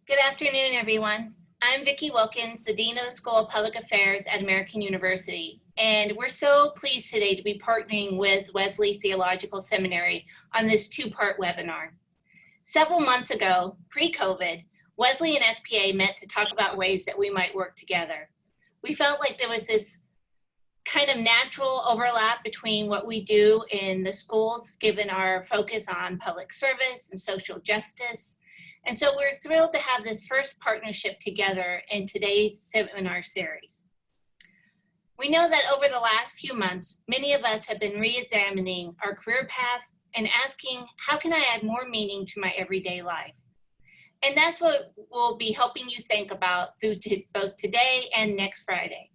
Good afternoon, everyone. I'm Vicki Wilkins, the Dean of the School of Public Affairs at American University, and we're so pleased today to be partnering with Wesley Theological Seminary on this two-part webinar. Several months ago, pre-COVID, Wesley and SPA met to talk about ways that we might work together. We felt like there was this kind of natural overlap between what we do in the schools, given our focus on public service and social justice. And so we're thrilled to have this first partnership together in today's seminar series. We know that over the last few months, many of us have been re-examining our career path and asking, how can I add more meaning to my everyday life? And that's what we'll be helping you think about through both today and next Friday.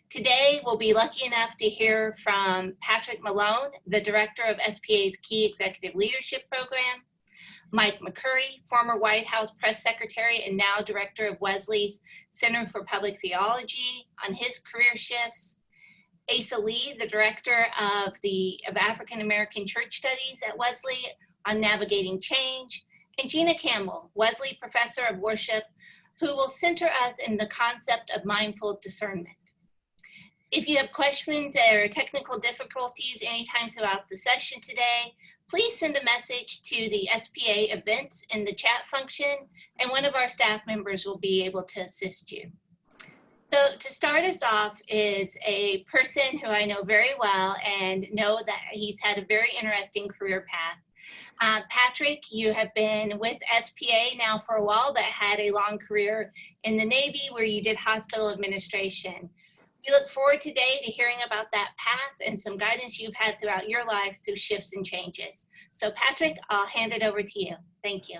Today, we'll be lucky enough to hear from Patrick Malone, the director of SPA's Key Executive Leadership Program, Mike McCurry, former White House press secretary and now director of Wesley's Center for Public Theology, on his career shifts, Asa Lee, the director of African American Church Studies at Wesley, on navigating change, and Gina Campbell, Wesley professor of worship, who will center us in the concept of mindful discernment. If you have questions or technical difficulties anytime throughout the session today, please send a message to the SPA events in the chat function, and one of our staff members will be able to assist you. So to start us off is a person who I know very well and know that he's had a very interesting career path. Patrick, you have been with SPA now for a while, but had a long career in the Navy where you did hospital administration. We look forward today to hearing about that path and some guidance you've had throughout your lives through shifts and changes. So Patrick, I'll hand it over to you. Thank you.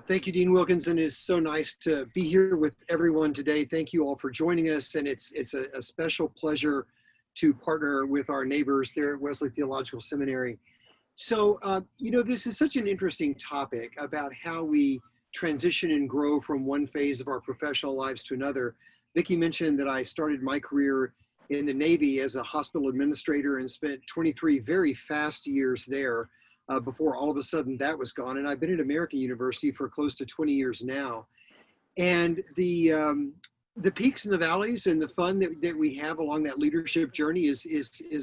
Thank you, Dean Wilkinson. It's so nice to be here with everyone today. Thank you all for joining us. And it's a special pleasure to partner with our neighbors there at Wesley Theological Seminary. So, this is such an interesting topic about how we transition and grow from one phase of our professional lives to another. Vicki mentioned that I started my career in the Navy as a hospital administrator and spent 23 very fast years there before all of a sudden that was gone. And I've been at American University for close to 20 years now. And the peaks and the valleys and the fun that we have along that leadership journey is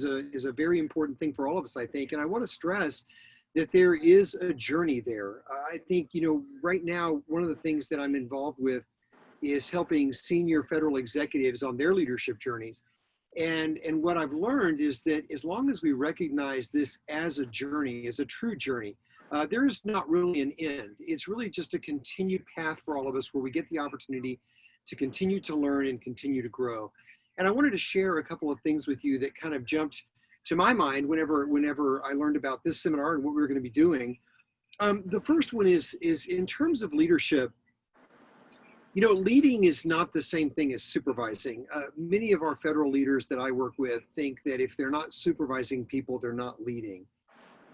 a very important thing for all of us, I think. And I want to stress that there is a journey there. I think, right now, one of the things that I'm involved with is helping senior federal executives on their leadership journeys. And what I've learned is that as long as we recognize this as a journey, as a true journey, there is not really an end. It's really just a continued path for all of us where we get the opportunity to continue to learn and continue to grow. And I wanted to share a couple of things with you that kind of jumped to my mind whenever I learned about this seminar and what we were going to be doing. The first one is in terms of leadership. Leading is not the same thing as supervising. Many of our federal leaders that I work with think that if they're not supervising people, they're not leading.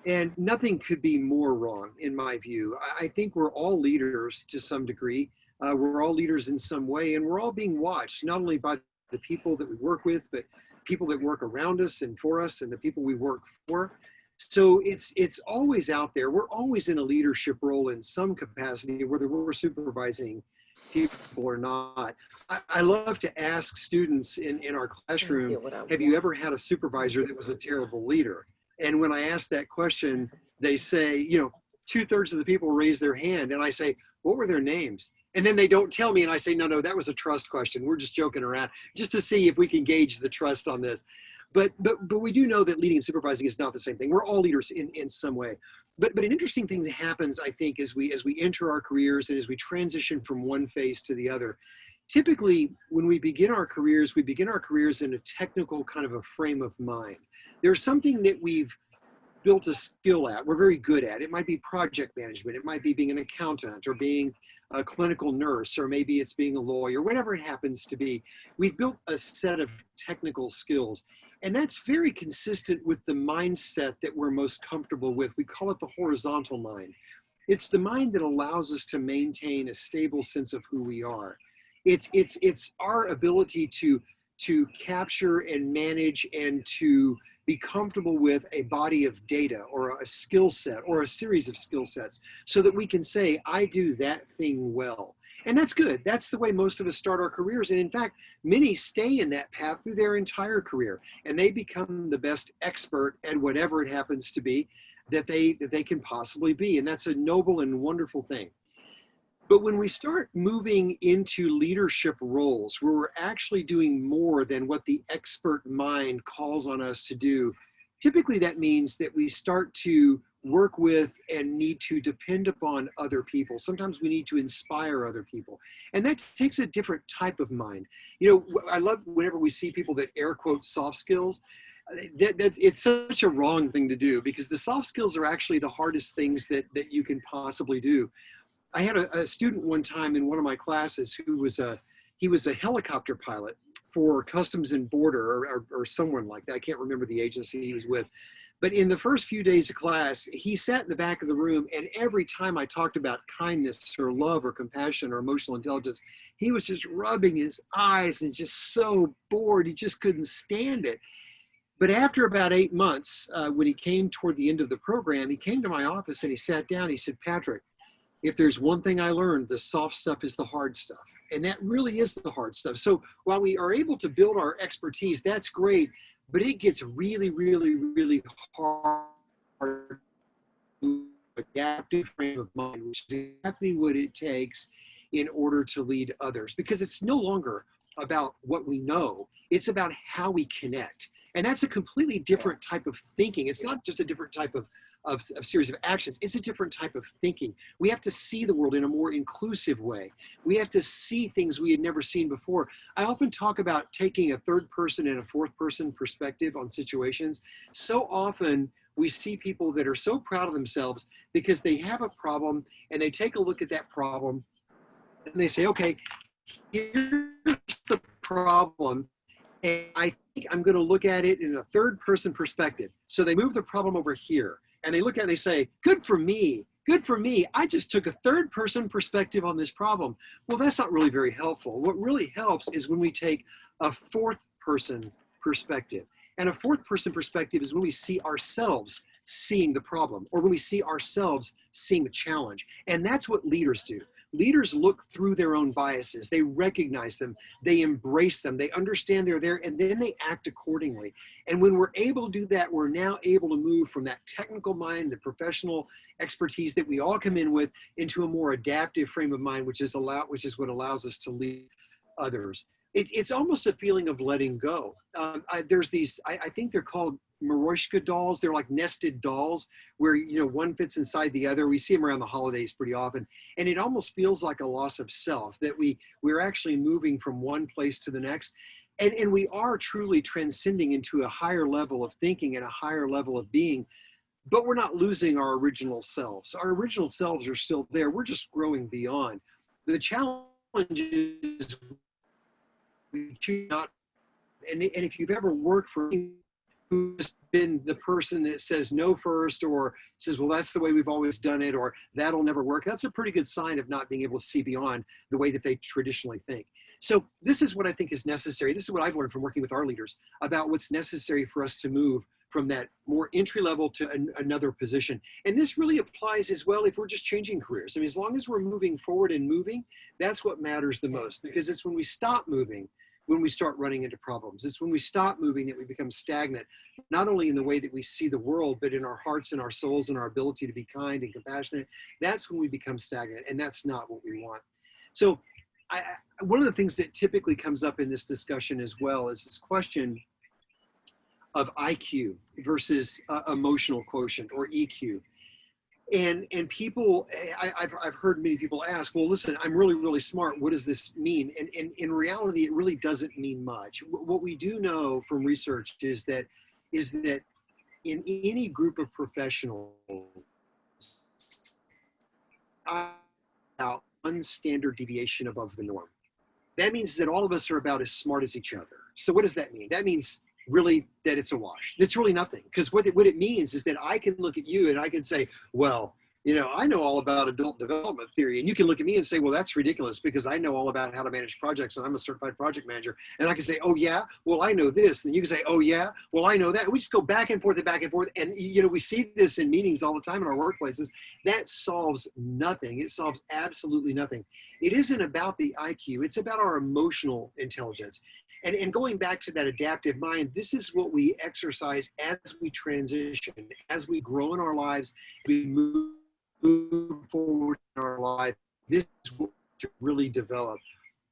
And nothing could be more wrong, in my view. I think we're all leaders to some degree. We're all leaders in some way, and we're all being watched, not only by the people that we work with, but people that work around us and for us and the people we work for. So it's always out there. We're always in a leadership role in some capacity, whether we're supervising people or not. I love to ask students in our classroom, have you ever had a supervisor that was a terrible leader? And when I ask that question, they say, 2/3 of the people raise their hand. And I say, what were their names? And then they don't tell me. And I say, no, that was a trust question. We're just joking around just to see if we can gauge the trust on this. But we do know that leading and supervising is not the same thing. We're all leaders in some way. But an interesting thing that happens, I think, as we enter our careers and as we transition from one phase to the other. Typically, when we begin our careers in a technical kind of a frame of mind. There's something that we've built a skill at, we're very good at. It might be project management, it might be being an accountant or being a clinical nurse, or maybe it's being a lawyer, whatever it happens to be. We've built a set of technical skills. And that's very consistent with the mindset that we're most comfortable with. We call it the horizontal mind. It's the mind that allows us to maintain a stable sense of who we are. It's our ability to capture and manage and to be comfortable with a body of data or a skill set or a series of skill sets so that we can say, I do that thing well. And that's good. That's the way most of us start our careers. And in fact, many stay in that path through their entire career, and they become the best expert at whatever it happens to be that they can possibly be. And that's a noble and wonderful thing. But when we start moving into leadership roles where we're actually doing more than what the expert mind calls on us to do, typically that means that we start to work with and need to depend upon other people. Sometimes we need to inspire other people. And that takes a different type of mind. You know, I love whenever we see people that air quote soft skills. It's such a wrong thing to do, because the soft skills are actually the hardest things that you can possibly do. I had a student one time in one of my classes who was he was a helicopter pilot for Customs and Border or someone like that. I can't remember the agency he was with. But in the first few days of class, he sat in the back of the room, and every time I talked about kindness or love or compassion or emotional intelligence, he was just rubbing his eyes and just so bored. He just couldn't stand it. But after about 8 months, when he came toward the end of the program, he came to my office and he sat down. He said, Patrick, if there's one thing I learned, the soft stuff is the hard stuff. And that really is the hard stuff. So while we are able to build our expertise, that's great, but it gets really, really, really hard to adaptive frame of mind, which is exactly what it takes in order to lead others. Because it's no longer about what we know, it's about how we connect. And that's a completely different type of thinking. It's not just a different type of series of actions. It's a different type of thinking. We have to see the world in a more inclusive way. We have to see things we had never seen before. I often talk about taking a third person and a fourth person perspective on situations. So often we see people that are so proud of themselves because they have a problem and they take a look at that problem and they say, okay, here's the problem. And I think I'm going to look at it in a third person perspective. So they move the problem over here and they look at it and they say, good for me. Good for me. I just took a third person perspective on this problem. Well, that's not really very helpful. What really helps is when we take a fourth person perspective. And a fourth person perspective is when we see ourselves seeing the problem, or when we see ourselves seeing the challenge. And that's what leaders do. Leaders look through their own biases. They recognize them, they embrace them, they understand they're there, and then they act accordingly. And when we're able to do that, we're now able to move from that technical mind, the professional expertise that we all come in with, into a more adaptive frame of mind, which is what allows us to lead others. It's almost a feeling of letting go. There's these, I think they're called Maroshka dolls. They're like nested dolls where, you know, one fits inside the other. We see them around the holidays pretty often. And it almost feels like a loss of self, that we're actually moving from one place to the next. And we are truly transcending into a higher level of thinking and a higher level of being, but we're not losing our original selves. Our original selves are still there. We're just growing beyond. The challenge is we choose not, and if you've ever worked for who's been the person that says no first, or says, well, that's the way we've always done it, or that'll never work, that's a pretty good sign of not being able to see beyond the way that they traditionally think. So this is what I think is necessary. This is what I've learned from working with our leaders about what's necessary for us to move from that more entry level to another position. And this really applies as well if we're just changing careers. I mean, as long as we're moving forward and moving, that's what matters the most, because it's when we stop moving when we start running into problems. It's when we stop moving that we become stagnant, not only in the way that we see the world, but in our hearts and our souls and our ability to be kind and compassionate. That's when we become stagnant, and that's not what we want. So one of the things that typically comes up in this discussion as well is this question of IQ versus emotional quotient, or EQ. And people, I've heard many people ask, well, listen, I'm really, really smart. What does this mean? And in reality, it really doesn't mean much. What we do know from research is that in any group of professionals, about one standard deviation above the norm. That means that all of us are about as smart as each other. So what does that mean? That means really that it's a wash. It's really nothing, because what it means is that I can look at you and I can say, well, I know all about adult development theory, and you can look at me and say, well, that's ridiculous because I know all about how to manage projects and I'm a certified project manager. And I can say, oh yeah, well, I know this. And you can say, oh yeah, well, I know that. We just go back and forth and back and forth. And, we see this in meetings all the time in our workplaces. That solves nothing. It solves absolutely nothing. It isn't about the IQ. It's about our emotional intelligence. And going back to that adaptive mind, this is what we exercise as we transition, as we grow in our lives, we move forward in our life. This is what to really develop.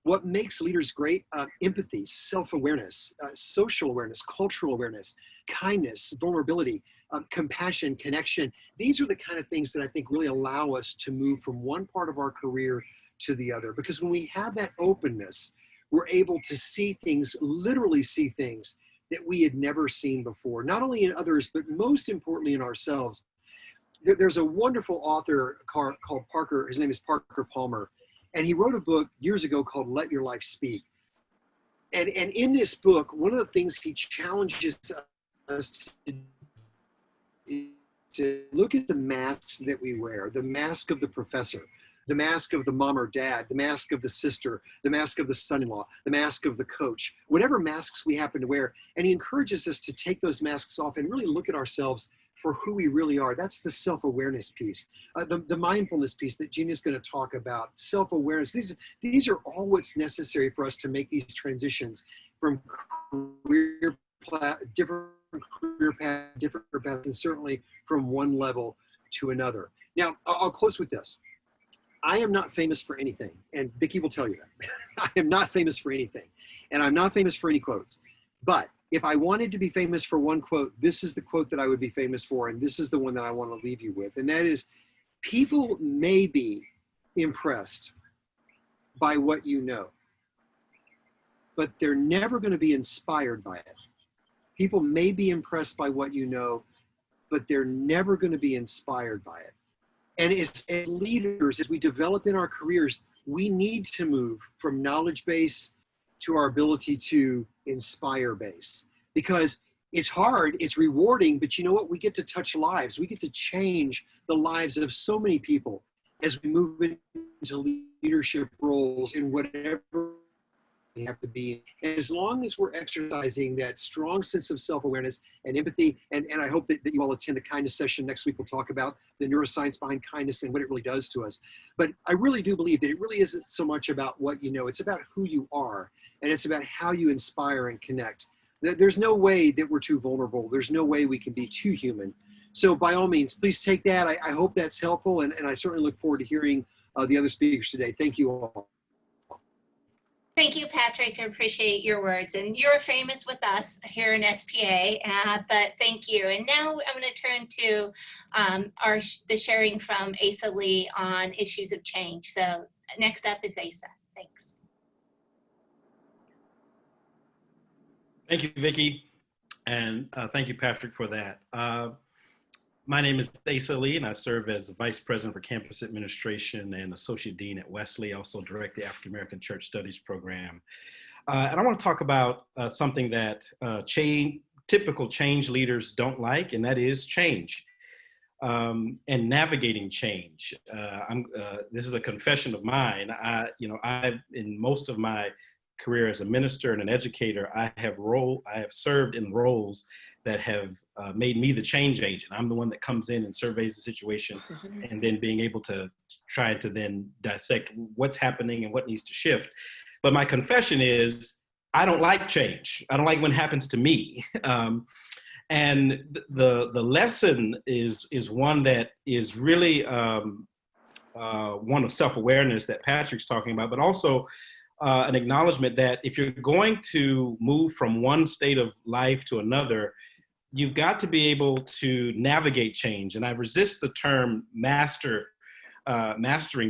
What makes leaders great? Empathy, self-awareness, social awareness, cultural awareness, kindness, vulnerability, compassion, connection. These are the kind of things that I think really allow us to move from one part of our career to the other. Because when we have that openness, we're able to see things, literally see things that we had never seen before, not only in others, but most importantly in ourselves. There's a wonderful author called Parker, his name is Parker Palmer, and he wrote a book years ago called Let Your Life Speak. And in this book, one of the things he challenges us to look at the masks that we wear, the mask of the professor, the mask of the mom or dad, the mask of the sister, the mask of the son-in-law, the mask of the coach, whatever masks we happen to wear. And he encourages us to take those masks off and really look at ourselves for who we really are. That's the self-awareness piece, the mindfulness piece that Gina's going to talk about, self-awareness. These are all what's necessary for us to make these transitions from different career paths, and certainly from one level to another. Now, I'll close with this. I am not famous for anything, and Vicki will tell you that. I am not famous for anything, and I'm not famous for any quotes. But if I wanted to be famous for one quote, this is the quote that I would be famous for, and this is the one that I want to leave you with, and that is, people may be impressed by what you know, but they're never going to be inspired by it. People may be impressed by what you know, but they're never going to be inspired by it. And as leaders, as we develop in our careers, we need to move from knowledge base to our ability to inspire base. Because it's hard, it's rewarding, but you know what? We get to touch lives. We get to change the lives of so many people as we move into leadership roles in whatever we have to be. And as long as we're exercising that strong sense of self-awareness and empathy, and I hope that you all attend the kindness session next week. We'll talk about the neuroscience behind kindness and what it really does to us. But I really do believe that it really isn't so much about what you know, it's about who you are, and it's about how you inspire and connect. There's no way that we're too vulnerable. There's no way we can be too human. So by all means, please take that. I hope that's helpful, and I certainly look forward to hearing the other speakers today. Thank you all. Thank you, Patrick. I appreciate your words. And you're famous with us here in SPA, but thank you. And now I'm going to turn to the sharing from Asa Lee on issues of change. So next up is Asa. Thanks. Thank you, Vicki. And thank you, Patrick, for that. My name is Asa Lee, and I serve as the Vice President for Campus Administration and Associate Dean at Wesley. I also direct the African American Church Studies program. And I want to talk about something that typical change leaders don't like, and that is change and navigating change. This is a confession of mine. In most of my career as a minister and an educator, I have served in roles that have made me the change agent. I'm the one that comes in and surveys the situation and then being able to try to then dissect what's happening and what needs to shift. But my confession is, I don't like change. I don't like when it happens to me. And the lesson is one that is really one of self-awareness that Patrick's talking about, but also an acknowledgement that if you're going to move from one state of life to another, you've got to be able to navigate change. And I resist the term mastering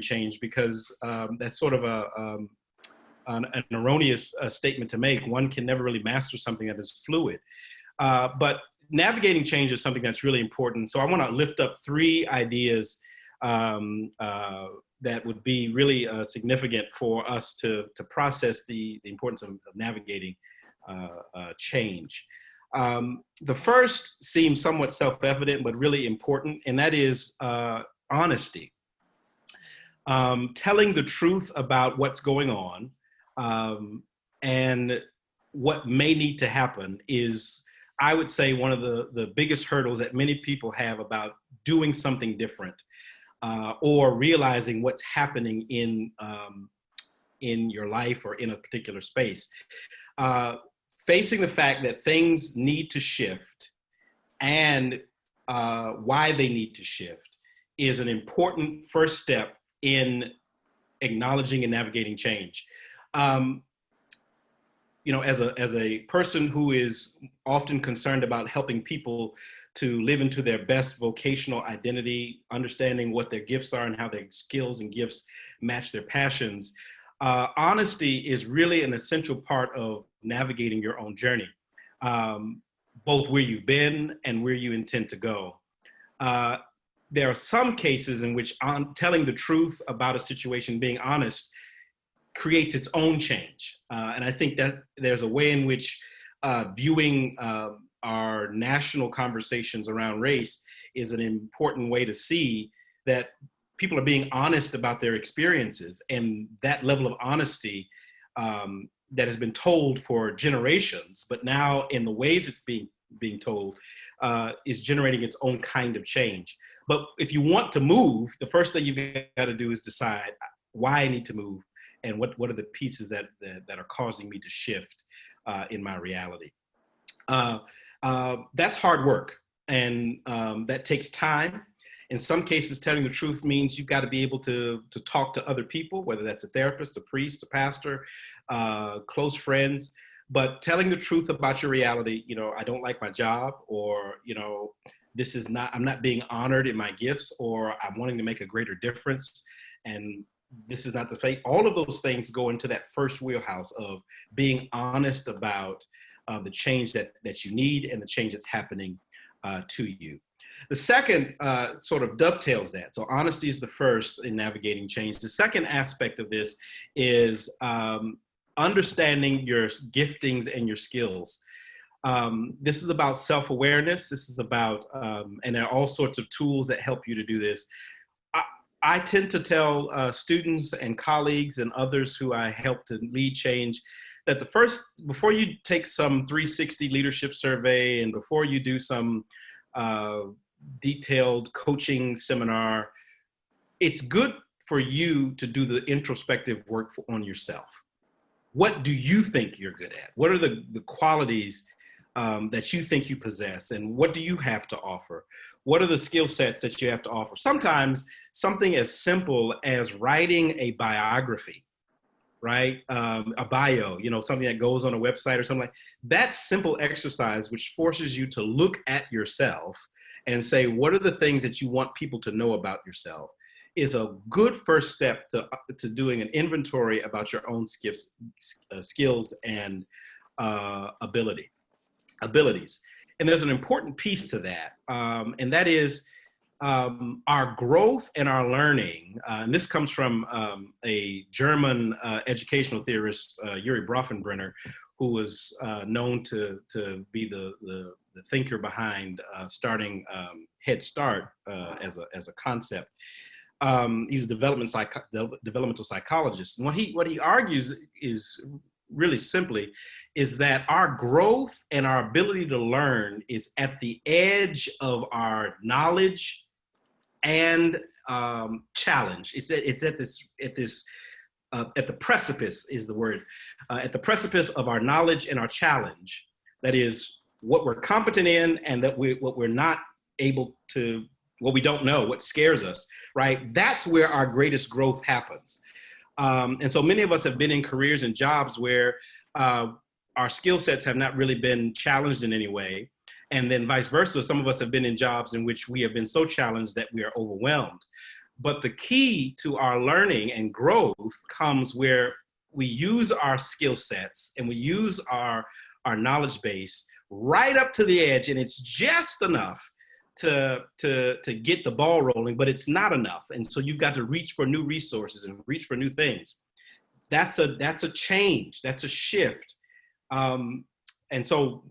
change because that's sort of an erroneous statement to make. One can never really master something that is fluid. But navigating change is something that's really important. So I want to lift up 3 ideas that would be really significant for us to process the importance of navigating change. The first seems somewhat self-evident, but really important, and that is honesty. Telling the truth about what's going on and what may need to happen is, I would say, one of the biggest hurdles that many people have about doing something different or realizing what's happening in your life or in a particular space. Facing the fact that things need to shift and why they need to shift is an important first step in acknowledging and navigating change. As a person who is often concerned about helping people to live into their best vocational identity, understanding what their gifts are and how their skills and gifts match their passions, honesty is really an essential part of navigating your own journey, both where you've been and where you intend to go. There are some cases in which telling the truth about a situation, being honest, creates its own change. And I think that there's a way in which viewing our national conversations around race is an important way to see that people are being honest about their experiences, and that level of honesty that has been told for generations, but now in the ways it's being told is generating its own kind of change. But if you want to move, the first thing you've got to do is decide why I need to move and what are the pieces that are causing me to shift in my reality. That's hard work, and that takes time. In some cases, telling the truth means you've got to be able to talk to other people, whether that's a therapist, a priest, a pastor, close friends. But telling the truth about your reality, I don't like my job, or, I'm not being honored in my gifts, or I'm wanting to make a greater difference, and this is not the fate. All of those things go into that first wheelhouse of being honest about the change that you need and the change that's happening to you. The second sort of dovetails that. So honesty is the first in navigating change. The second aspect of this is understanding your giftings and your skills. This is about self-awareness. This is about, and there are all sorts of tools that help you to do this. I tend to tell students and colleagues and others who I help to lead change that before you take some 360 leadership survey and before you do some detailed coaching seminar, it's good for you to do the introspective work on yourself. What do you think you're good at? What are the qualities that you think you possess, and what do you have to offer? What are the skill sets that you have to offer? Sometimes something as simple as writing a biography, right? A bio, something that goes on a website or something like that. Simple exercise, which forces you to look at yourself and say, what are the things that you want people to know about yourself, is a good first step to doing an inventory about your own skills and abilities. And there's an important piece to that, and that is our growth and our learning. And this comes from a German educational theorist, Uri Bronfenbrenner, who was known to be the thinker behind starting Head Start as a concept. He's a developmental psychologist. And what he argues is really simply is that our growth and our ability to learn is at the edge of our knowledge and challenge. It's at the precipice is the word, at the precipice of our knowledge and our challenge. That is what we're competent in, and that what we're not able to, what we don't know, what scares us, right? That's where our greatest growth happens. And so many of us have been in careers and jobs where our skill sets have not really been challenged in any way. And then vice versa, some of us have been in jobs in which we have been so challenged that we are overwhelmed. But the key to our learning and growth comes where we use our skill sets and we use our knowledge base right up to the edge, and it's just enough to get the ball rolling, but it's not enough. And so you've got to reach for new resources and reach for new things. That's a change, that's a shift. And so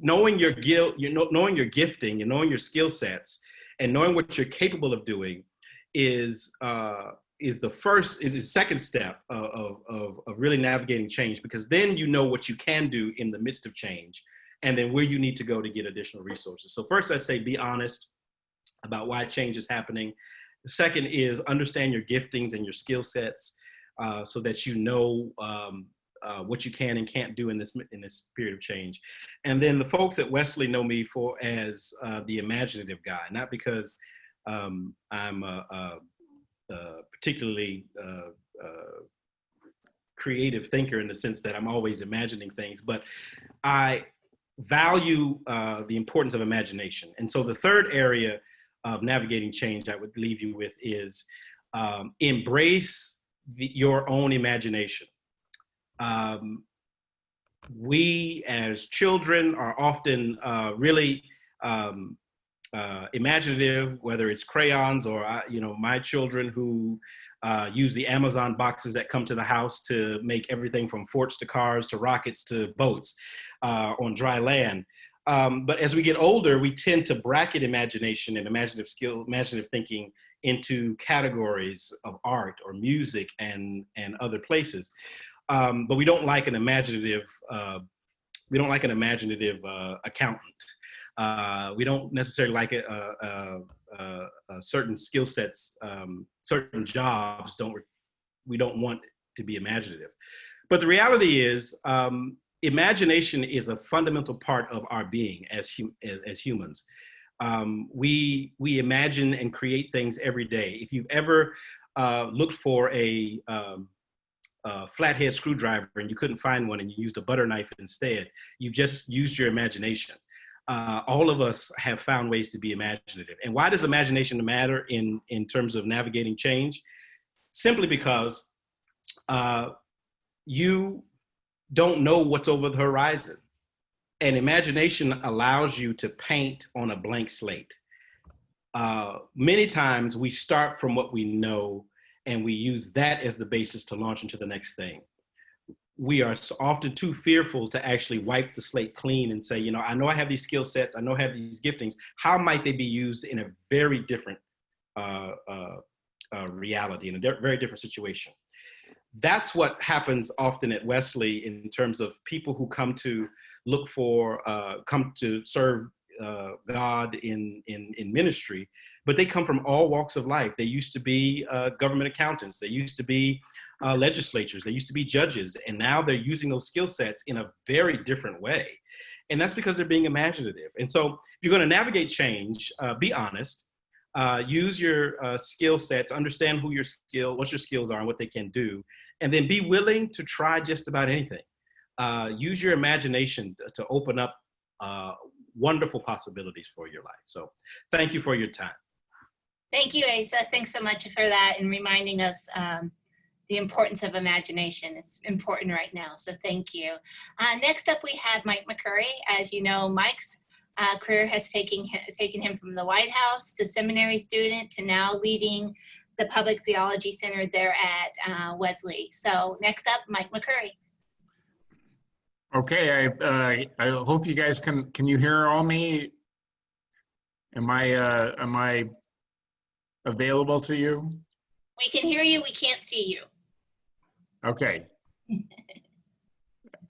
knowing your gifting and knowing your skill sets And knowing what you're capable of doing is the second step of really navigating change, because then you know what you can do in the midst of change, and then where you need to go to get additional resources. So first, I'd say be honest about why change is happening. The second is understand your giftings and your skill sets, so that you know what you can and can't do in this period of change. And then the folks at Wesley know me as the imaginative guy, not because I'm a particularly creative thinker in the sense that I'm always imagining things, but I value the importance of imagination. And so the third area of navigating change I would leave you with is embrace your own imagination. We as children are often really imaginative, whether it's crayons or, my children who use the Amazon boxes that come to the house to make everything from forts to cars to rockets to boats on dry land. But as we get older, we tend to bracket imagination and imaginative thinking into categories of art or music and other places. But we don't like an imaginative accountant. We don't necessarily like it. Certain skill sets, certain jobs we don't want to be imaginative. But the reality is, imagination is a fundamental part of our being as humans. We imagine and create things every day. If you've ever looked for a flathead screwdriver and you couldn't find one and you used a butter knife instead, you just used your imagination. All of us have found ways to be imaginative. And why does imagination matter in terms of navigating change? Simply because you don't know what's over the horizon. And imagination allows you to paint on a blank slate. Many times we start from what we know and we use that as the basis to launch into the next thing. We are often too fearful to actually wipe the slate clean and say, I know I have these skill sets, I know I have these giftings. How might they be used in a very different reality, in a very different situation? That's what happens often at Wesley in terms of people who come to serve God in ministry, but they come from all walks of life. They used to be government accountants. They used to be legislatures. They used to be judges. And now they're using those skill sets in a very different way. And that's because they're being imaginative. And so if you're going to navigate change, be honest, use your skill sets, understand what your skills are and what they can do, and then be willing to try just about anything. Use your imagination to open up wonderful possibilities for your life. So thank you for your time. Thank you, Asa. Thanks so much for that and reminding us the importance of imagination. It's important right now, so thank you. Next up, we have Mike McCurry. As you know, Mike's career has taken him from the White House to seminary student to now leading the Public Theology Center there at Wesley. So next up, Mike McCurry. Okay, I hope you guys can you hear all me? Am I available to you? We can hear you, we can't see you. Okay.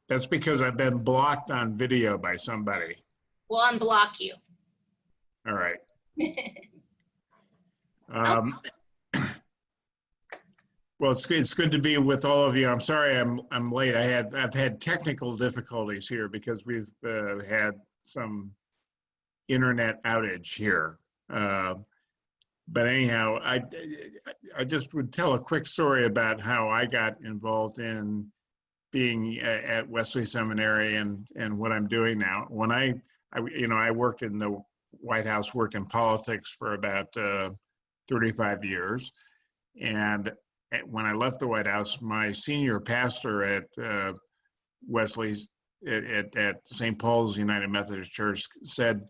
That's because I've been blocked on video by somebody. We'll unblock you. All right. Well, it's good to be with all of you. I'm sorry I'm late. I've had technical difficulties here because we've had some internet outage here. But anyhow, I just would tell a quick story about how I got involved in being at Wesley Seminary and what I'm doing now. When I worked in the White House, worked in politics for about 35 years. And when I left the White House, my senior pastor at Wesley's at St. Paul's United Methodist Church said,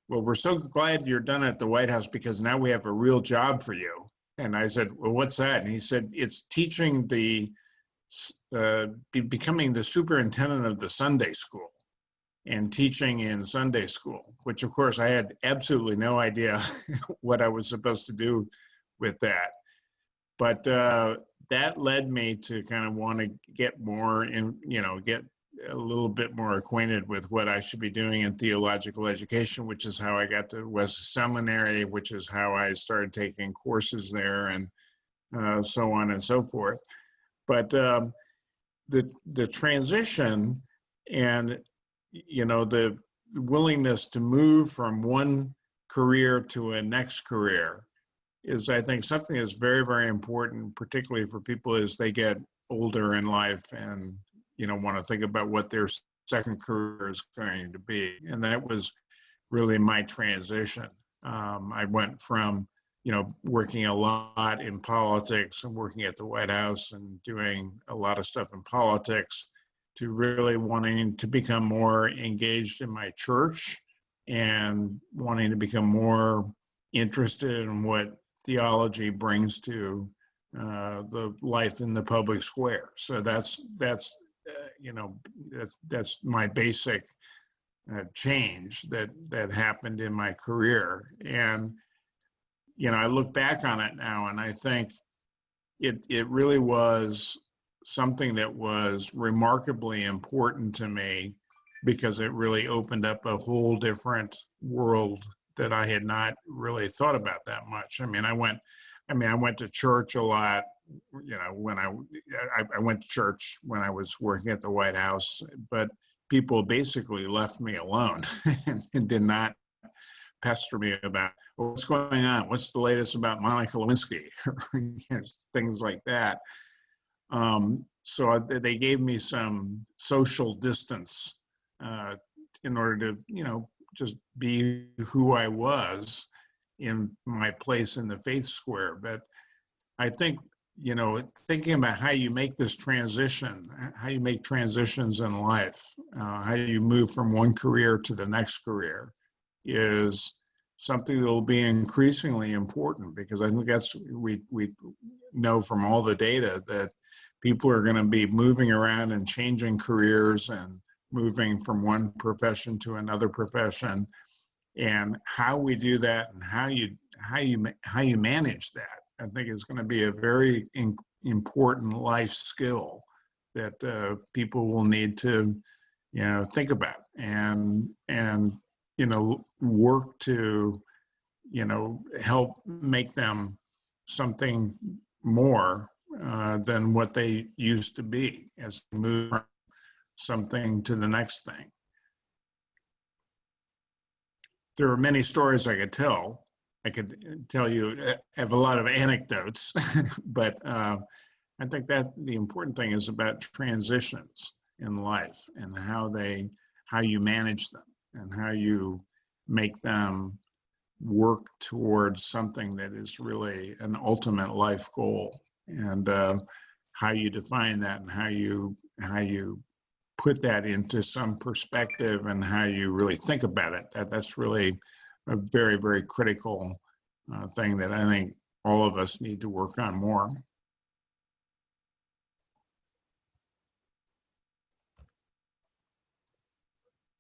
"Well, we're so glad you're done at the White House because now we have a real job for you." And I said, "Well, what's that?" And he said, "It's teaching becoming the superintendent of the Sunday school." and teaching in Sunday school, which of course I had absolutely no idea what I was supposed to do with that. But that led me to kind of want to get more in, get a little bit more acquainted with what I should be doing in theological education, which is how I got to Wesley Seminary, which is how I started taking courses there, and so on and so forth. But the transition and the willingness to move from one career to a next career is, I think, something that's very, very important, particularly for people as they get older in life and want to think about what their second career is going to be. And that was really my transition. I went from working a lot in politics and working at the White House and doing a lot of stuff in politics to really wanting to become more engaged in my church and wanting to become more interested in what theology brings to the life in the public square. So that's my basic change that happened in my career. And I look back on it now and I think it really was something that was remarkably important to me, because it really opened up a whole different world that I had not really thought about that much. I went to church a lot, when I went to church when I was working at the White House, but people basically left me alone and did not pester me about what's going on, what's the latest about Monica Lewinsky, things like that. So they gave me some social distance in order to, just be who I was in my place in the faith square. But I think, thinking about how you make this transition, how you make transitions in life, how you move from one career to the next career is something that will be increasingly important, because I think that's, we know from all the data that people are going to be moving around and changing careers and moving from one profession to another profession, and how we do that and how you manage that, I think is going to be a very important life skill that people will need to think about and work to help make them something more than what they used to be as they move from something to the next thing. There are many stories I could tell. I could tell you, I have a lot of anecdotes, but I think that the important thing is about transitions in life and how you manage them and how you make them work towards something that is really an ultimate life goal, and how you define that and how you put that into some perspective and how you really think about it. That's really a very, very critical thing that I think all of us need to work on more.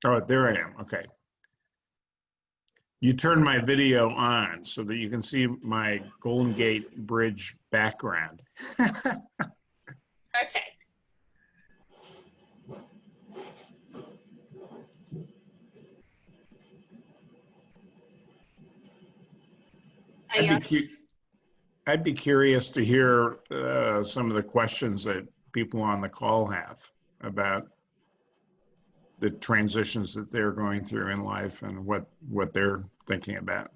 Oh, there I am. Okay. You turn my video on so that you can see my Golden Gate Bridge background. Perfect. I'd be curious to hear some of the questions that people on the call have about the transitions that they're going through in life and what they're thinking about.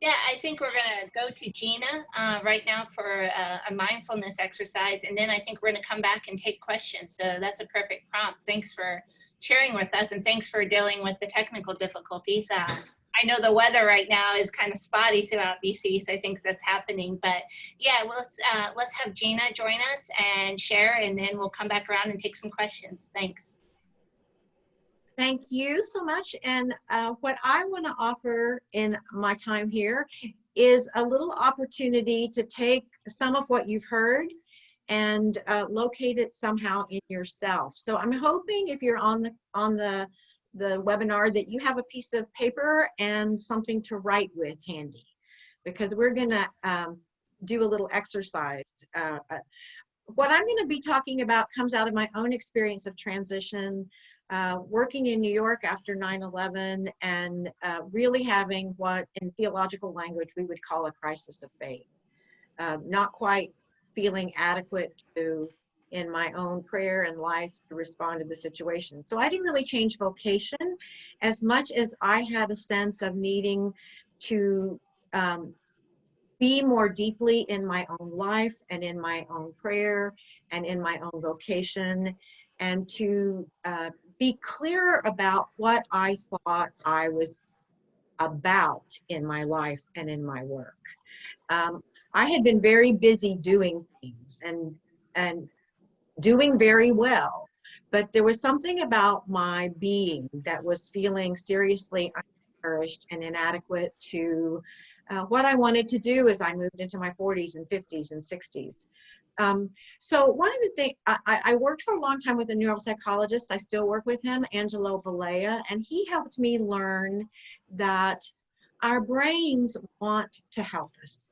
Yeah, I think we're going to go to Gina right now for a mindfulness exercise, and then I think we're going to come back and take questions. So that's a perfect prompt. Thanks for sharing with us, and thanks for dealing with the technical difficulties. I know the weather right now is kind of spotty throughout BC, so I think that's happening. But yeah, well, let's have Gina join us and share, and then we'll come back around and take some questions. Thanks. Thank you so much. And what I want to offer in my time here is a little opportunity to take some of what you've heard and locate it somehow in yourself. So I'm hoping if you're on the the webinar that you have a piece of paper and something to write with handy, because we're going to do a little exercise. What I'm going to be talking about comes out of my own experience of transition, working in New York after 9/11, and really having what in theological language we would call a crisis of faith. Not quite feeling adequate to, in my own prayer and life, to respond to the situation. So I didn't really change vocation as much as I had a sense of needing to be more deeply in my own life and in my own prayer and in my own vocation, and to be clearer about what I thought I was about in my life and in my work. I had been very busy doing things and doing very well, but there was something about my being that was feeling seriously undernourished and inadequate to what I wanted to do as I moved into my 40s and 50s and 60s. So one of the things, I worked for a long time with a neuropsychologist. I still work with him, Angelo Balea, and he helped me learn that our brains want to help us.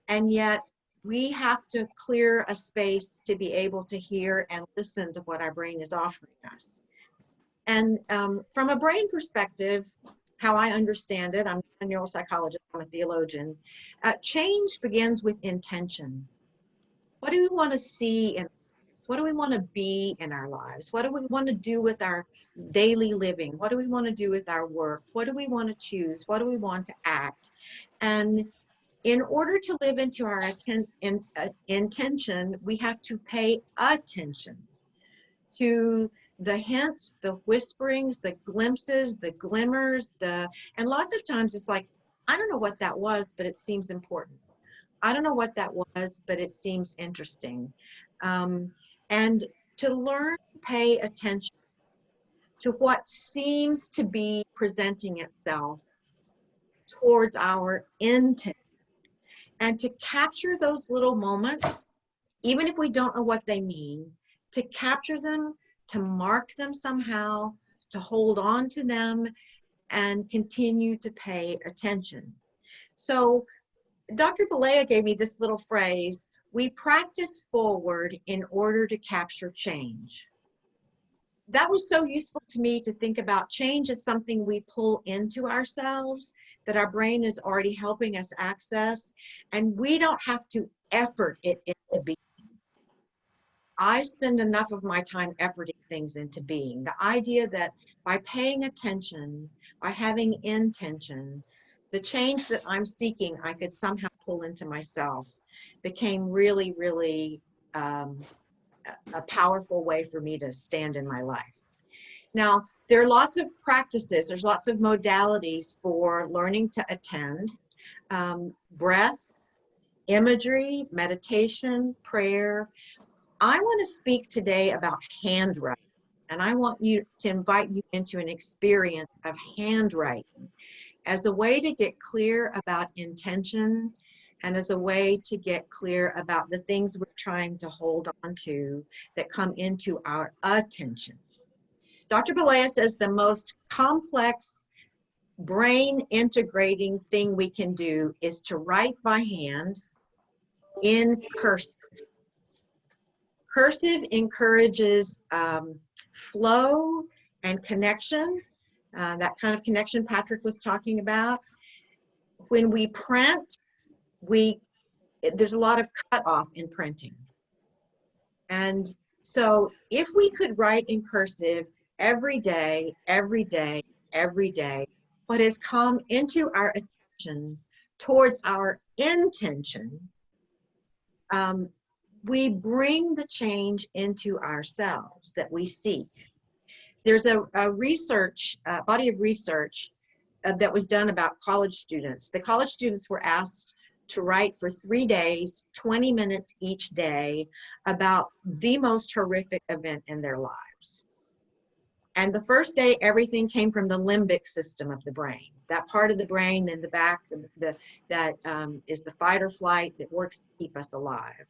And yet we have to clear a space to be able to hear and listen to what our brain is offering us. And from a brain perspective, how I understand it, I'm a neuropsychologist, I'm a theologian, change begins with intention. What do we want to see and what do we want to be in our lives? What do we want to do with our daily living? What do we want to do with our work? What do we want to choose? What do we want to act? And in order to live into our intention, we have to pay attention to the hints, the whisperings, the glimpses, the glimmers, and lots of times it's like, I don't know what that was, but it seems important. I don't know what that was, but it seems interesting. And to learn to pay attention to what seems to be presenting itself towards our intent, and to capture those little moments, even if we don't know what they mean, to capture them, to mark them somehow, to hold on to them, and continue to pay attention. So Dr. Balea gave me this little phrase, we practice forward in order to capture change. That was so useful to me to think about change as something we pull into ourselves, that our brain is already helping us access, and we don't have to effort it into being. I spend enough of my time efforting things into being. The idea that by paying attention, by having intention, the change that I'm seeking, I could somehow pull into myself, became really, really a powerful way for me to stand in my life. Now, there are lots of practices, there's lots of modalities for learning to attend. Breath, imagery, meditation, prayer. I want to speak today about handwriting, and I want to invite you into an experience of handwriting as a way to get clear about intention and as a way to get clear about the things we're trying to hold on to that come into our attention. Dr. Balea says the most complex brain integrating thing we can do is to write by hand in cursive. Cursive encourages flow and connection, that kind of connection Patrick was talking about. When we print, there's a lot of cutoff in printing. And so if we could write in cursive every day, every day, every day, what has come into our attention towards our intention, we bring the change into ourselves that we seek. There's a body of research that was done about college students. The college students were asked to write for 3 days, 20 minutes each day, about the most horrific event in their lives. And the first day, everything came from the limbic system of the brain. That part of the brain in the back that is the fight or flight that works to keep us alive.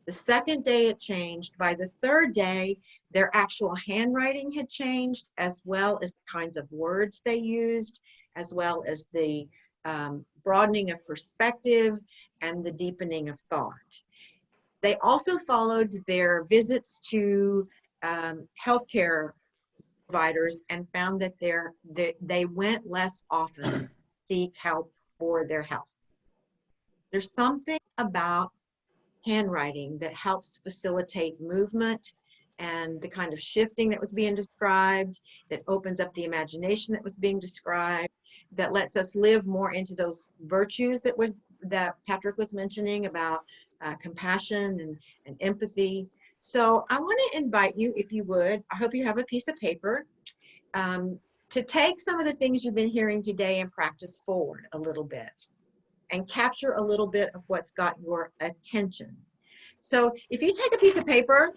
The second day it changed. By the third day, their actual handwriting had changed, as well as the kinds of words they used, as well as the broadening of perspective and the deepening of thought. They also followed their visits to healthcare providers and found that they went less often to seek help for their health. There's something about handwriting that helps facilitate movement and the kind of shifting that was being described, that opens up the imagination that was being described, that lets us live more into those virtues that Patrick was mentioning about compassion and empathy. So I want to invite you, if you would, I hope you have a piece of paper, to take some of the things you've been hearing today and practice forward a little bit and capture a little bit of what's got your attention. So if you take a piece of paper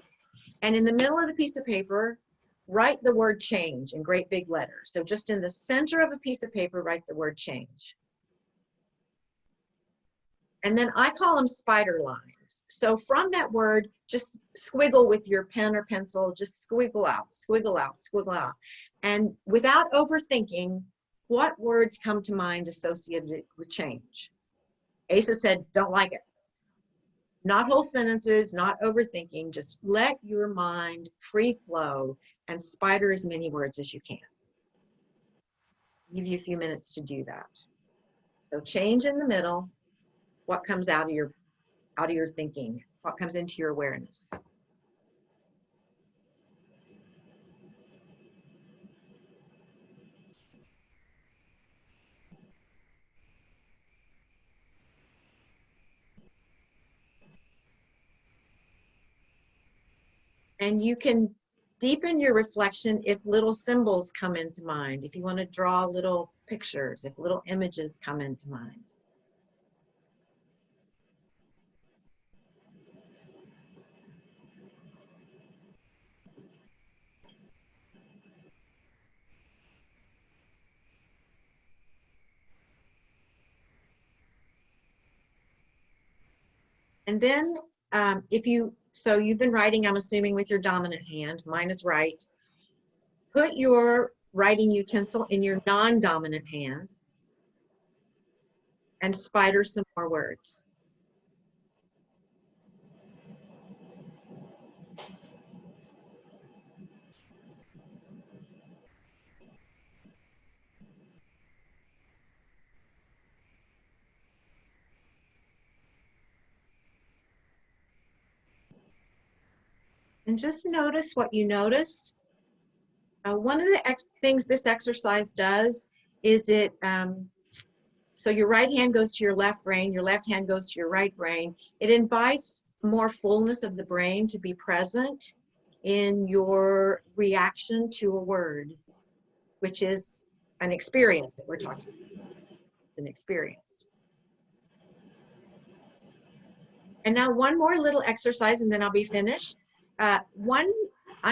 and in the middle of the piece of paper, write the word change in great big letters. So just in the center of a piece of paper, write the word change. And then I call them spider lines. So from that word, just squiggle with your pen or pencil, just squiggle out, squiggle out, squiggle out. And without overthinking, what words come to mind associated with change? Asa said, don't like it. Not whole sentences, not overthinking, just let your mind free flow and spider as many words as you can. I'll give you a few minutes to do that. So change in the middle, what comes out of your thinking, what comes into your awareness. And you can deepen your reflection if little symbols come into mind, if you want to draw little pictures, if little images come into mind. And then so you've been writing, I'm assuming, with your dominant hand, mine is right. Put your writing utensil in your non-dominant hand and spider some more words. And just notice what you notice. One of the things this exercise does is so your right hand goes to your left brain, your left hand goes to your right brain. It invites more fullness of the brain to be present in your reaction to a word, which is an experience that we're talking about, an experience. And now one more little exercise and then I'll be finished. I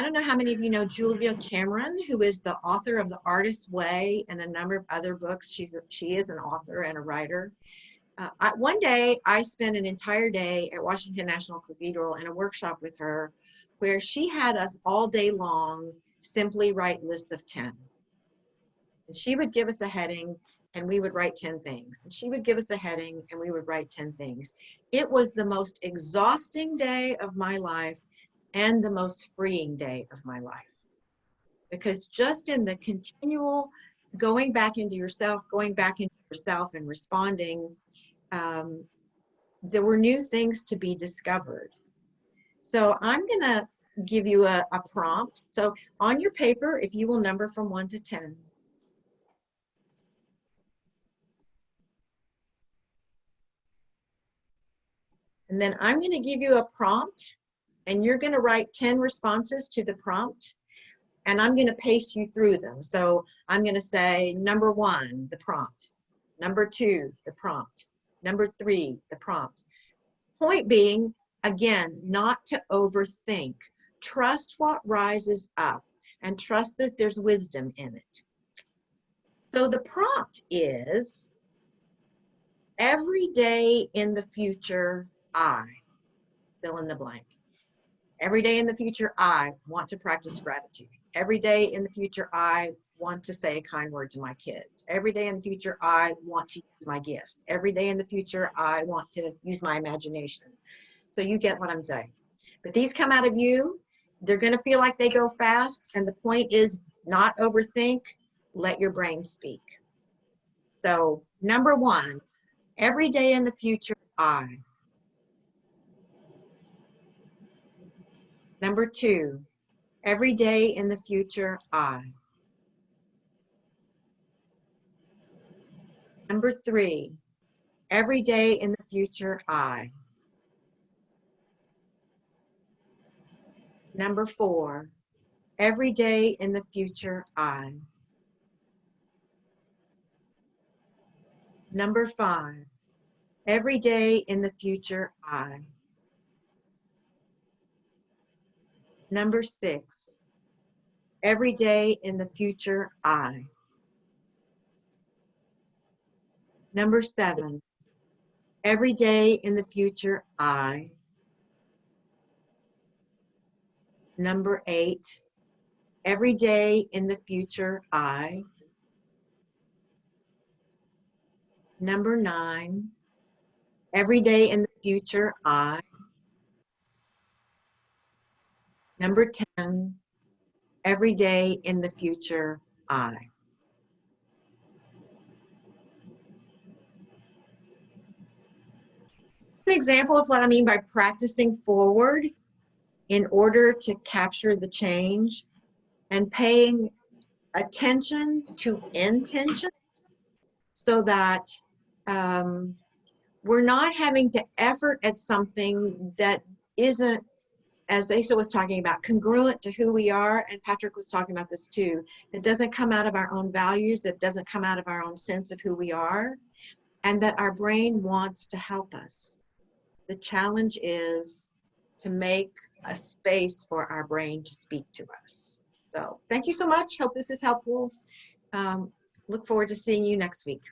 don't know how many of you know Julia Cameron, who is the author of The Artist's Way and a number of other books. She is an author and a writer. One day, I spent an entire day at Washington National Cathedral in a workshop with her where she had us all day long simply write lists of 10. And she would give us a heading and we would write 10 things. And she would give us a heading and we would write 10 things. It was the most exhausting day of my life and the most freeing day of my life. Because just in the continual going back into yourself and responding, there were new things to be discovered. So I'm gonna give you a prompt. So on your paper, if you will number from 1 to 10. And then I'm gonna give you a prompt and you're gonna write 10 responses to the prompt and I'm gonna pace you through them. So I'm gonna say number 1, the prompt. Number 2, the prompt. Number 3, the prompt. Point being, again, not to overthink. Trust what rises up and trust that there's wisdom in it. So the prompt is, every day in the future, I. fill in the blank. Every day in the future, I want to practice gratitude. Every day in the future, I want to say a kind word to my kids. Every day in the future, I want to use my gifts. Every day in the future, I want to use my imagination. So you get what I'm saying. But these come out of you. They're going to feel like they go fast. And the point is not overthink. Let your brain speak. So number one, every day in the future, I. Number two, every day in the future, I. Number three, every day in the future, I. Number four, every day in the future, I. Number five, every day in the future, I. Number six, every day in the future, I. Number seven, every day in the future, I. Number eight, every day in the future, I. Number nine, every day in the future, I. Number 10, every day in the future, I. An example of what I mean by practicing forward in order to capture the change and paying attention to intention so that we're not having to effort at something that isn't, as Asa was talking about, congruent to who we are, and Patrick was talking about this too, that doesn't come out of our own values, that doesn't come out of our own sense of who we are, and that our brain wants to help us. The challenge is to make a space for our brain to speak to us. So thank you so much. Hope this is helpful. Look forward to seeing you next week.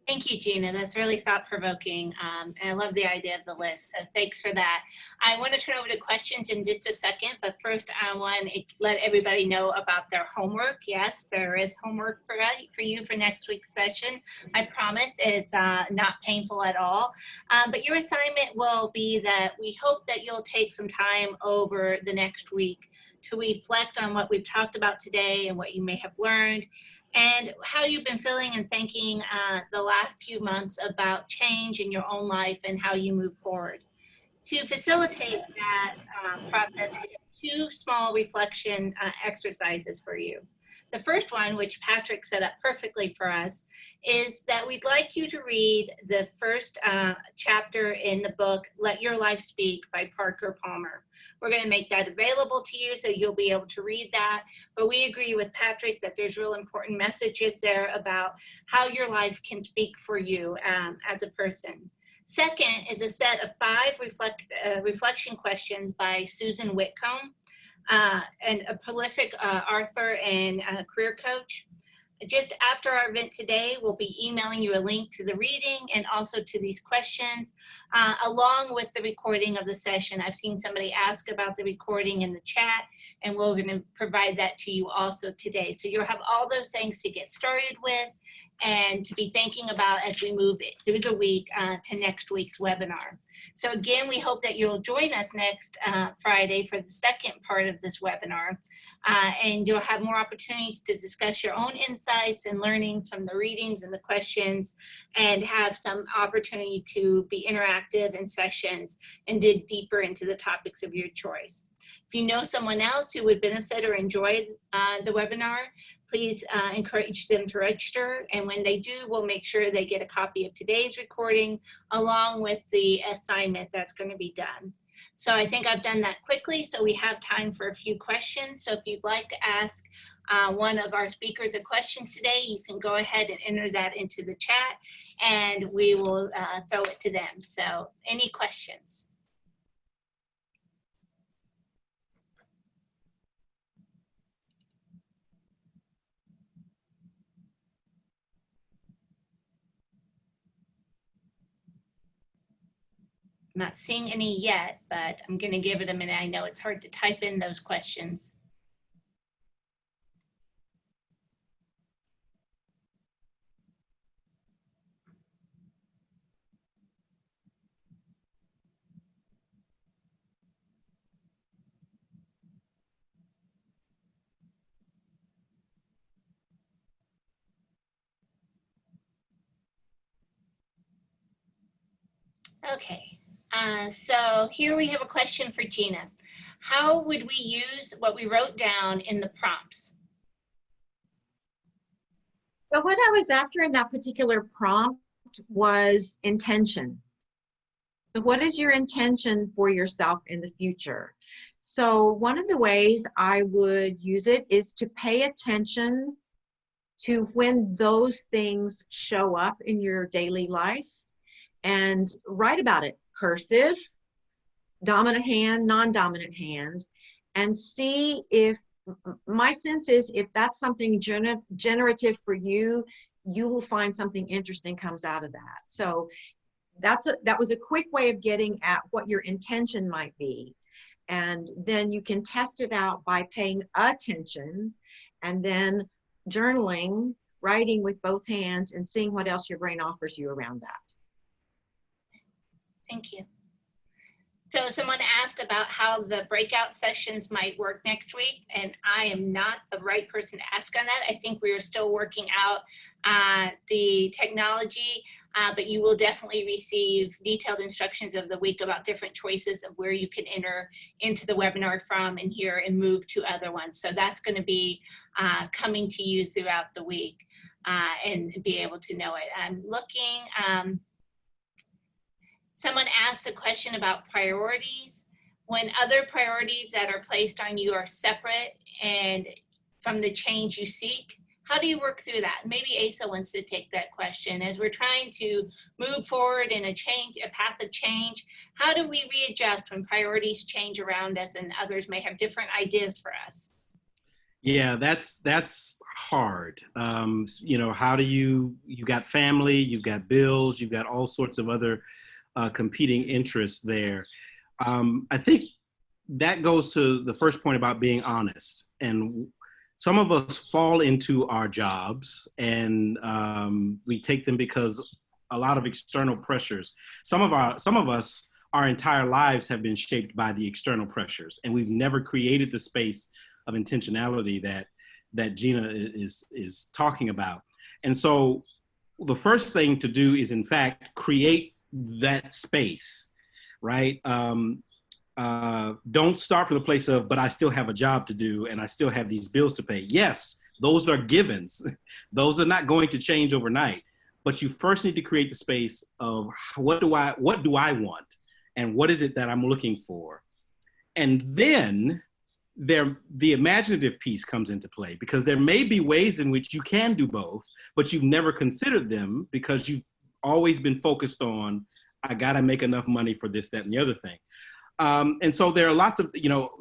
Thank you, Gina. That's really thought-provoking. And I love the idea of the list. So thanks for that. I want to turn over to questions in just a second, but first I want to let everybody know about their homework. Yes, there is homework for you for next week's session. I promise it's not painful at all. But your assignment will be that we hope that you'll take some time over the next week to reflect on what we've talked about today and what you may have learned, and how you've been feeling and thinking the last few months about change in your own life and how you move forward. To facilitate that process, we have two small reflection exercises for you. The first one, which Patrick set up perfectly for us, is that we'd like you to read the first chapter in the book, Let Your Life Speak by Parker Palmer. We're going to make that available to you so you'll be able to read that. But we agree with Patrick that there's real important messages there about how your life can speak for you as a person. Second is a set of 5 reflection questions by Susan Whitcomb, and a prolific author and career coach. Just after our event today, we'll be emailing you a link to the reading and also to these questions, along with the recording of the session. I've seen somebody ask about the recording in the chat, and we're going to provide that to you also today. So you'll have all those things to get started with and to be thinking about as we move through the week to next week's webinar. So again, we hope that you'll join us next Friday for the second part of this webinar. And you'll have more opportunities to discuss your own insights and learnings from the readings and the questions, and have some opportunity to be interactive in sessions and dig deeper into the topics of your choice. If you know someone else who would benefit or enjoy the webinar, please encourage them to register. And when they do, we'll make sure they get a copy of today's recording along with the assignment that's going to be done. So I think I've done that quickly, so we have time for a few questions. So if you'd like to ask one of our speakers a question today, you can go ahead and enter that into the chat and we will throw it to them. So any questions? not seeing any yet, but I'm going to give it a minute. I know it's hard to type in those questions. Okay, so here we have a question for Gina. How would we use what we wrote down in the prompts? So what I was after in that particular prompt was intention. So what is your intention for yourself in the future? So one of the ways I would use it is to pay attention to when those things show up in your daily life and write about it, cursive, dominant hand, non-dominant hand, and see if, my sense is if that's something generative for you, you will find something interesting comes out of that. So that was a quick way of getting at what your intention might be. And then you can test it out by paying attention and then journaling, writing with both hands, and seeing what else your brain offers you around that. Thank you. So someone asked about how the breakout sessions might work next week, and I am not the right person to ask on that. I think we are still working out the technology, but you will definitely receive detailed instructions of the week about different choices of where you can enter into the webinar from and here and move to other ones. So that's going to be coming to you throughout the week and be able to know it. I'm looking. Someone asked a question about priorities. When other priorities that are placed on you are separate and from the change you seek, how do you work through that? Maybe Asa wants to take that question. As we're trying to move forward in a path of change, how do we readjust when priorities change around us and others may have different ideas for us? Yeah, that's hard. You know, how do you got family, you've got bills, you've got all sorts of other competing interests there. I think that goes to the first point about being honest. And some of us fall into our jobs and we take them because a lot of external pressures. Some of us, our entire lives have been shaped by the external pressures, and we've never created the space of intentionality that Gina is talking about. And so the first thing to do is, in fact, create that space, right? Don't start from the place of, but I still have a job to do and I still have these bills to pay. Yes, those are givens. Those are not going to change overnight, but you first need to create the space of what do I want and what is it that I'm looking for? And then the imaginative piece comes into play, because there may be ways in which you can do both, but you've never considered them because you've always been focused on, I gotta make enough money for this, that, and the other thing. And so there are lots of,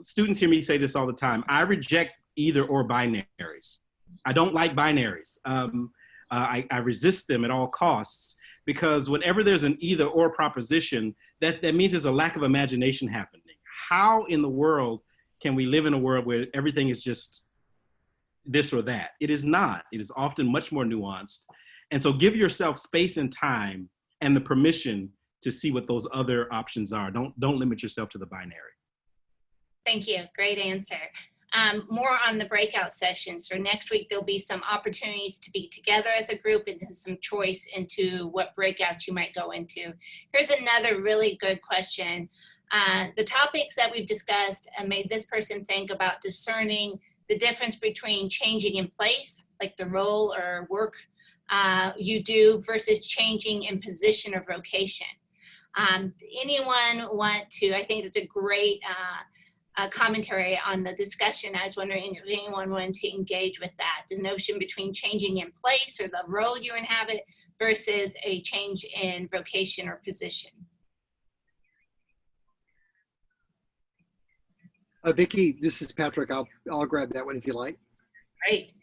students hear me say this all the time. I reject either or binaries. I don't like binaries. I resist them at all costs, because whenever there's an either or proposition, that means there's a lack of imagination happening. How in the world can we live in a world where everything is just this or that? It is not. It is often much more nuanced. And so give yourself space and time and the permission to see what those other options are. Don't limit yourself to the binary. Thank you. Great answer. More on the breakout sessions. For next week, there'll be some opportunities to be together as a group and some choice into what breakouts you might go into. Here's another really good question. The topics that we've discussed made this person think about discerning the difference between changing in place, like the role or work you do, versus changing in position or vocation. Anyone want to, I think it's a great commentary on the discussion. I was wondering if anyone wanted to engage with that, the notion between changing in place or the role you inhabit versus a change in vocation or position. Vicki, this is Patrick. I'll grab that one if you like. Great.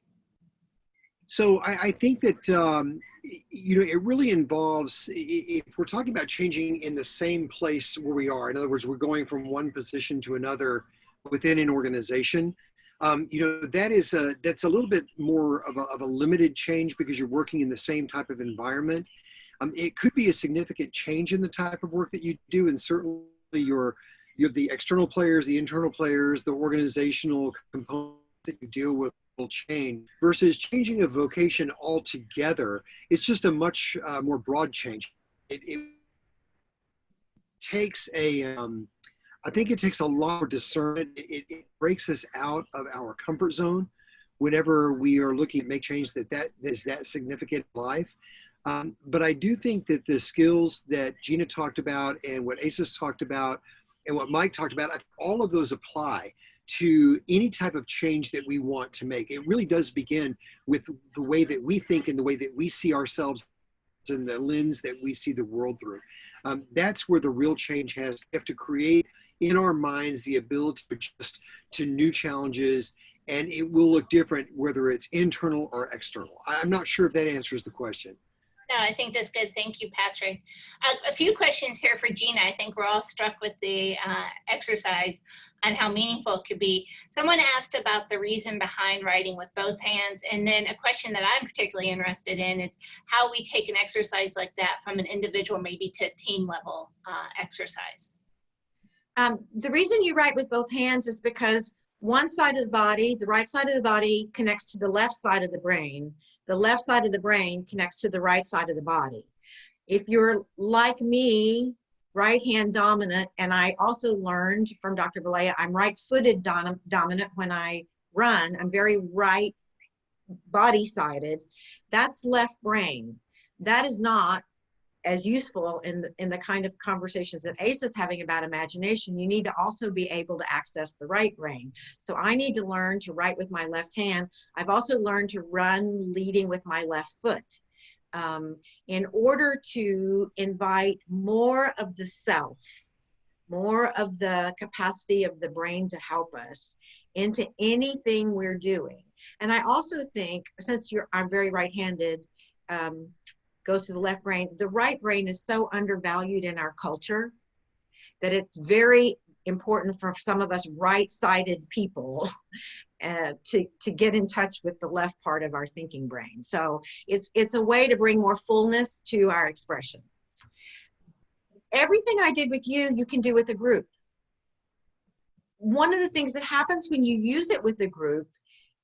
So I think that, it really involves, if we're talking about changing in the same place where we are, in other words, we're going from one position to another within an organization, that's a little bit more of a limited change because you're working in the same type of environment. It could be a significant change in the type of work that you do, and certainly you're the external players, the internal players, the organizational components that you deal with will change versus changing a vocation altogether. It's just a much more broad change. It takes I think it takes a lot of discernment. It breaks us out of our comfort zone whenever we are looking to make change that is that significant in life. But I do think that the skills that Gina talked about and what Asa's talked about and what Mike talked about, all of those apply to any type of change that we want to make. It really does begin with the way that we think and the way that we see ourselves and the lens that we see the world through. That's where the real change has. We have to create in our minds the ability to adjust to new challenges, and it will look different whether it's internal or external. I'm not sure if that answers the question. No, I think that's good. Thank you, Patrick. A few questions here for Gina. I think we're all struck with the exercise and how meaningful it could be. Someone asked about the reason behind writing with both hands. And then a question that I'm particularly interested in is how we take an exercise like that from an individual maybe to team level exercise. The reason you write with both hands is because one side of the body, the right side of the body, connects to the left side of the brain. The left side of the brain connects to the right side of the body. If you're like me, right hand dominant, and I also learned from Dr. Balea, I'm right-footed dominant when I run. I'm very right body-sided. That's left brain. That is not as useful in the kind of conversations that Ace is having about imagination. You need to also be able to access the right brain. So I need to learn to write with my left hand. I've also learned to run leading with my left foot in order to invite more of the self, more of the capacity of the brain to help us into anything we're doing. And I also think, since I'm very right-handed, goes to the left brain. The right brain is so undervalued in our culture that it's very important for some of us right-sided people to get in touch with the left part of our thinking brain. So it's a way to bring more fullness to our expression. Everything I did with you, you can do with a group. One of the things that happens when you use it with a group,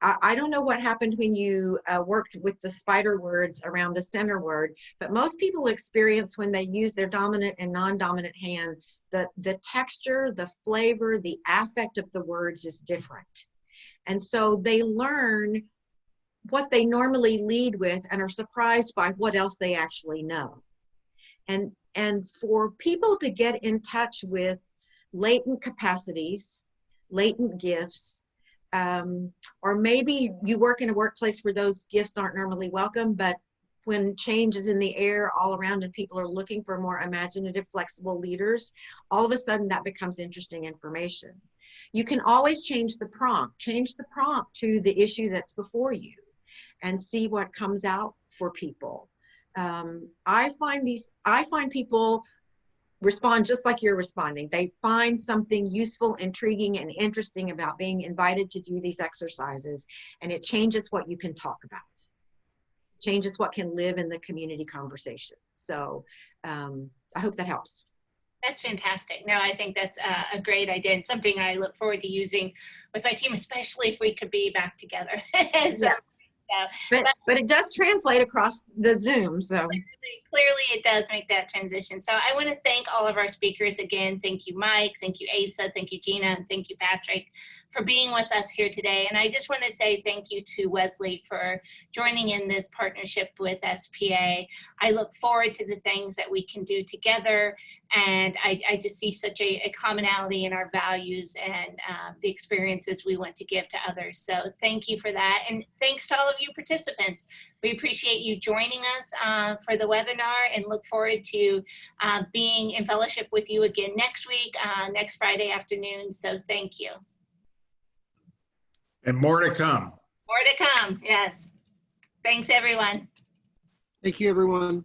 I don't know what happened when you worked with the spider words around the center word, but most people experience when they use their dominant and non-dominant hand, the texture, the flavor, the affect of the words is different. And so they learn what they normally lead with and are surprised by what else they actually know. And for people to get in touch with latent capacities, latent gifts, or maybe you work in a workplace where those gifts aren't normally welcome, but when change is in the air all around and people are looking for more imaginative, flexible leaders, all of a sudden that becomes interesting information. You can always change the prompt to the issue that's before you and see what comes out for people. I find people respond just like you're responding. They find something useful, intriguing, and interesting about being invited to do these exercises, and it changes what you can talk about. Changes what can live in the community conversation. So I hope that helps. That's fantastic. No, I think that's a great idea and something I look forward to using with my team, especially if we could be back together. So, yes. But it does translate across the Zoom, so. Clearly it does make that transition. So I want to thank all of our speakers again. Thank you, Mike. Thank you, Asa. Thank you, Gina. And thank you, Patrick, for being with us here today. And I just want to say thank you to Wesley for joining in this partnership with SPA. I look forward to the things that we can do together. And I just see such a commonality in our values and the experiences we want to give to others. So thank you for that. And thanks to all of you participants. We appreciate you joining us for the webinar and look forward to being in fellowship with you again next week, next Friday afternoon. So thank you. And more to come. More to come, yes. Thanks, everyone. Thank you, everyone.